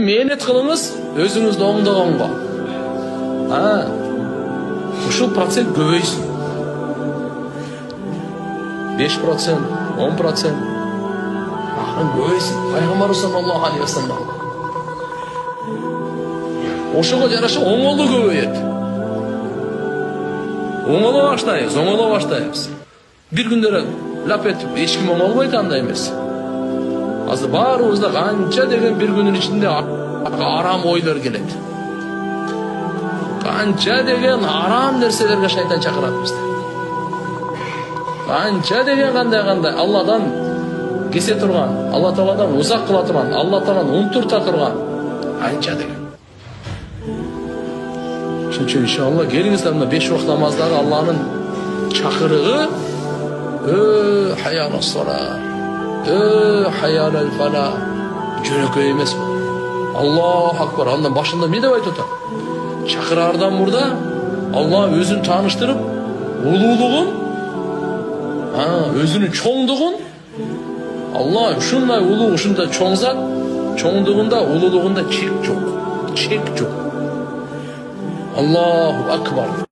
Мeenет кылыңыз, өзүңүздү оңдогонго. Ушул процент көбөйсүн. 5%, 10%. Акырын көбөйсүн. Пайгамбар саллаллаху алейхи вассалам. Ошого жараша оңолуу көбөйөт. Оңоло баштайбыз. Бир күндөрү лап этип эч ким оңолбойт, андай эмес. Азыр баарыбызда канча деген бир күнүн ичинде арам ойлор келет. Канча деген арам нерселерге шайтан чакырат бизди. Канча деген кандай Алладан кесе турган, Алла Тааладан узак кыла турган, Алла Тааланы унутурта турган канча деген. Ошон үчүн иншалла келиңиздер мына 5 вакыт намаздагы Алланын чакырыгы хаялас сала, хаялал фала жөнөкөй эмес бул. Аллаху акбар. Андан башында эмне деп айтып атат? Чакыраардан мурда Алла өзүн тааныштырып, улуулугун, өзүнүн чоңдугун, Алла ушундай улуу, ушундай чоң зат, чоңдугунда, улуулугунда чек жок. Аллаху акбар.